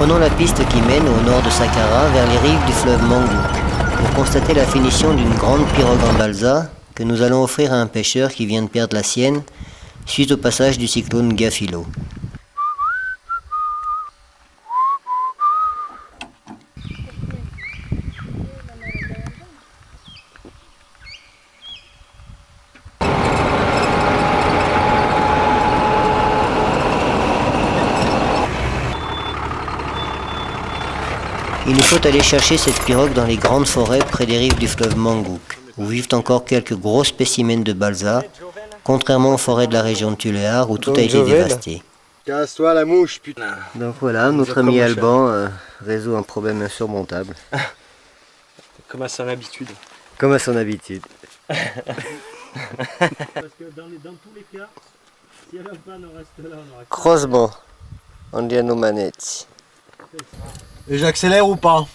prenons la piste qui mène au nord de Saqqara vers les rives du fleuve Mangouk pour constater la finition d'une grande pirogue en balsa que nous allons offrir à un pêcheur qui vient de perdre la sienne suite au passage du cyclone Gafilo. Il nous faut aller chercher cette pirogue dans les grandes forêts près des rives du fleuve Mangouk, où vivent encore quelques gros spécimens de balsa, contrairement aux forêts de la région de Tuléar où tout a été dévasté. Casse-toi la mouche, putain. Donc voilà, notre ami Alban résout un problème insurmontable. Comme à son habitude. Comme à son habitude. Parce que dans tous les cas, si Alban reste là, on aura... Croisement, andiamo manetti. Et j'accélère ou pas?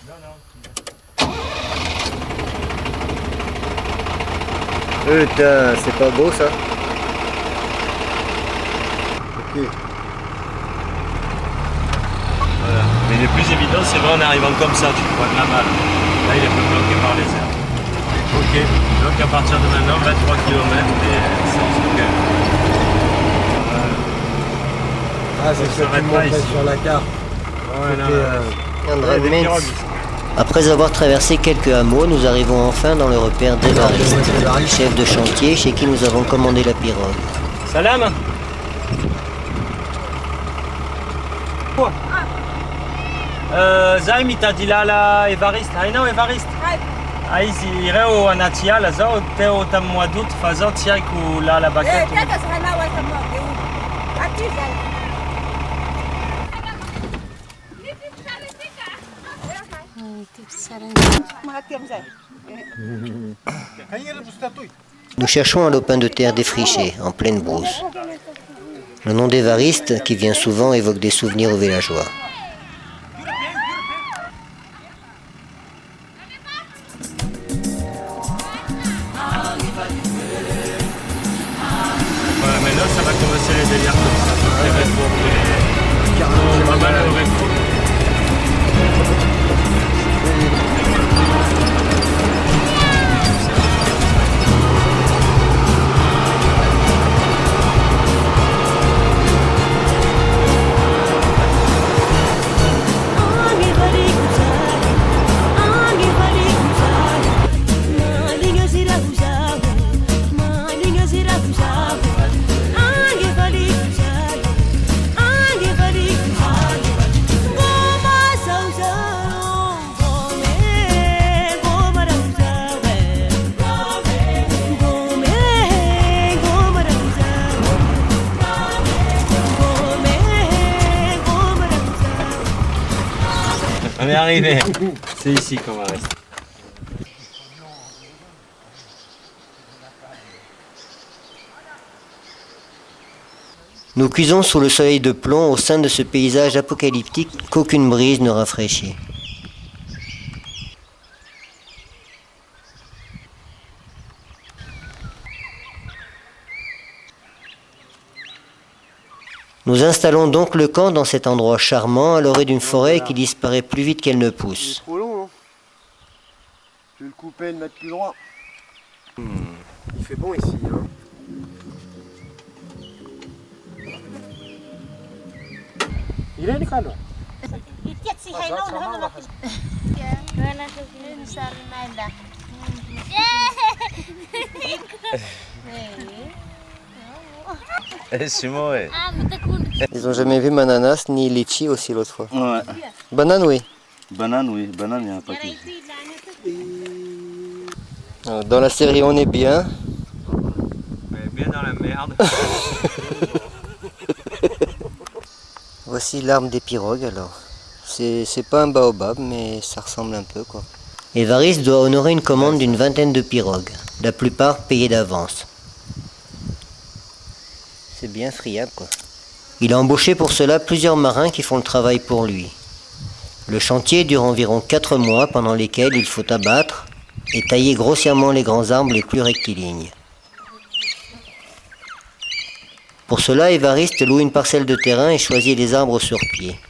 Putain, c'est pas beau ça? Ok. Voilà. Mais le plus évident, c'est vrai en arrivant comme ça, tu vois de la balle. Là, il est un peu bloqué par les airs. Ok, donc à partir de maintenant, 23 km et c'est ok. Ah, c'est ce que tu montrais sur la carte. Ouais, Après avoir traversé quelques hameaux, nous arrivons enfin dans le repère d'Evariste, chef de chantier chez qui nous avons commandé la pirogue. Salam. Quoi? زي تاع ديلالا ايفاريست هاينا ايفاريست عايز يراو اناتيا لازو تاو تم ودوت فازوت سياكو لا لا باكيت Nous cherchons un lopin de terre défriché, en pleine brousse. Le nom d'Évariste, qui vient souvent, évoque des souvenirs aux villageois. Voilà, maintenant ça va commencer les délires comme ça. Les rétros. Pas mal le rétro. On est arrivé. C'est ici qu'on va rester. Nous cuisons sous le soleil de plomb au sein de ce paysage apocalyptique qu'aucune brise ne rafraîchit. Nous installons donc le camp dans cet endroit charmant à l'orée d'une forêt qui disparaît plus vite qu'elle ne pousse. Trop long, hein. Je vais le couper et le mettre plus droit. Il fait bon ici, hein. Il est le calme. Ils ont jamais vu Mananas ni Litchi aussi l'autre fois. Ouais. Banane, oui. Banane, oui. Banane, il y a un paquet. Dans la série On est bien. Mais bien dans la merde. Voici l'arme des pirogues alors. C'est pas un baobab, mais ça ressemble un peu quoi. Évariste doit honorer une commande d'une vingtaine de pirogues, la plupart payées d'avance. C'est bien friable quoi. Il a embauché pour cela plusieurs marins qui font le travail pour lui. Le chantier dure environ 4 mois pendant lesquels il faut abattre et tailler grossièrement les grands arbres les plus rectilignes. Pour cela, Évariste loue une parcelle de terrain et choisit les arbres sur pied.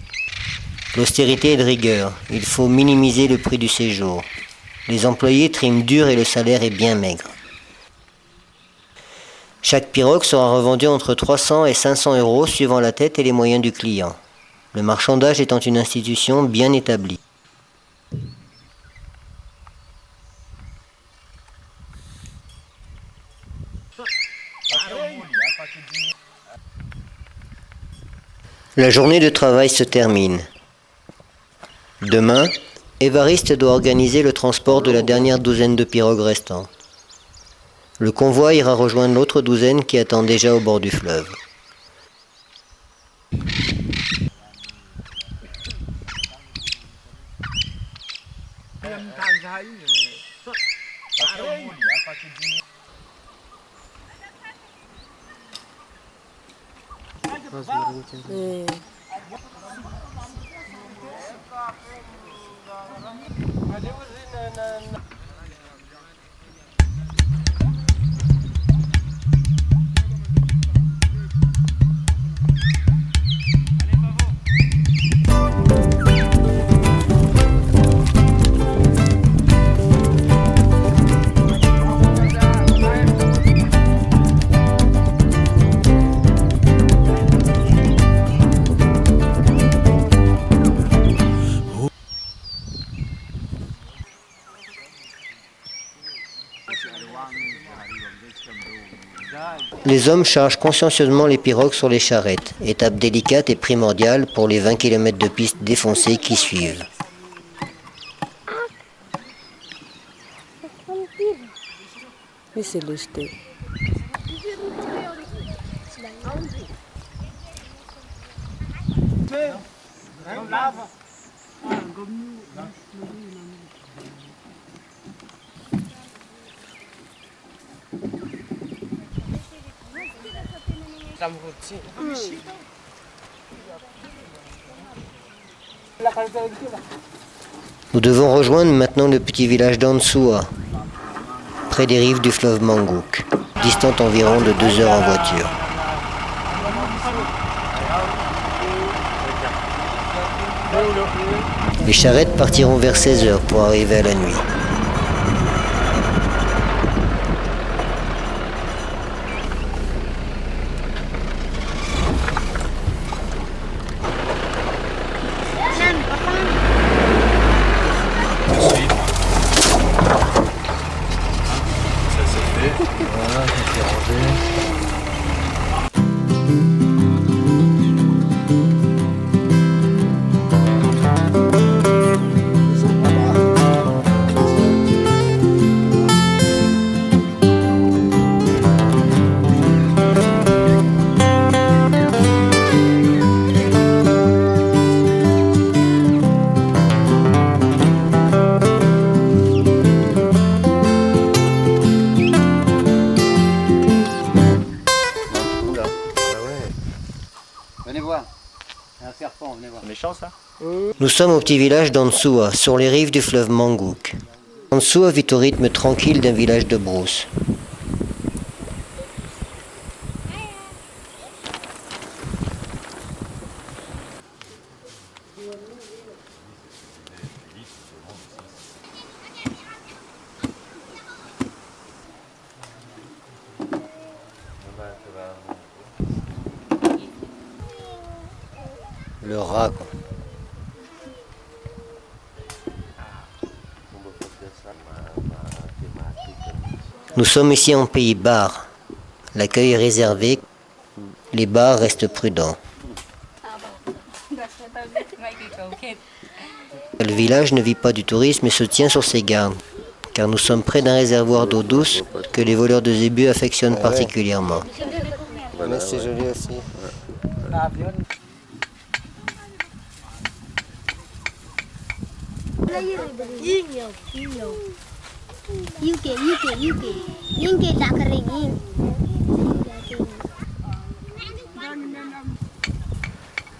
L'austérité est de rigueur, il faut minimiser le prix du séjour. Les employés triment dur et le salaire est bien maigre. Chaque pirogue sera revendue entre 300 et 500 euros suivant la tête et les moyens du client. Le marchandage étant une institution bien établie. La journée de travail se termine. Demain, Évariste doit organiser le transport de la dernière douzaine de pirogues restantes. Le convoi ira rejoindre l'autre douzaine qui attend déjà au bord du fleuve. Les hommes chargent consciencieusement les pirogues sur les charrettes, étape délicate et primordiale pour les 20 km de piste défoncée qui suivent. Mais c'est le jeté. Nous devons rejoindre maintenant le petit village d'Ansoua, près des rives du fleuve Mangouk, distant environ de 2 heures en voiture. Les charrettes partiront vers 16 heures pour arriver à la nuit. Venez voir. Un serpent, venez voir. Méchant ça? Nous sommes au petit village d'Ansoua, sur les rives du fleuve Mangouk. Ansoua vit au rythme tranquille d'un village de brousse. Le rat, quoi. Nous sommes ici en pays bar. L'accueil est réservé. Les bars restent prudents. Le village ne vit pas du tourisme et se tient sur ses gardes, car nous sommes près d'un réservoir d'eau douce que les voleurs de zébus affectionnent particulièrement. Mais c'est joli aussi.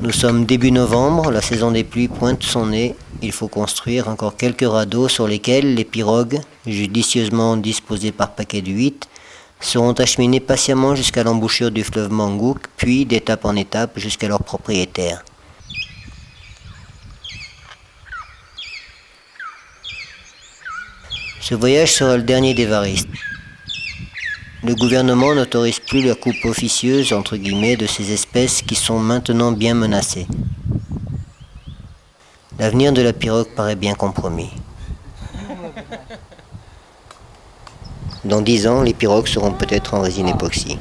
Nous sommes début novembre, la saison des pluies pointe son nez. Il faut construire encore quelques radeaux sur lesquels les pirogues, judicieusement disposées par paquets de 8, seront acheminées patiemment jusqu'à l'embouchure du fleuve Mangouk, puis d'étape en étape jusqu'à leur propriétaire. Ce voyage sera le dernier d'Évariste. Le gouvernement n'autorise plus la coupe officieuse, entre guillemets, de ces espèces qui sont maintenant bien menacées. L'avenir de la pirogue paraît bien compromis. Dans 10 ans, les pirogues seront peut-être en résine époxy.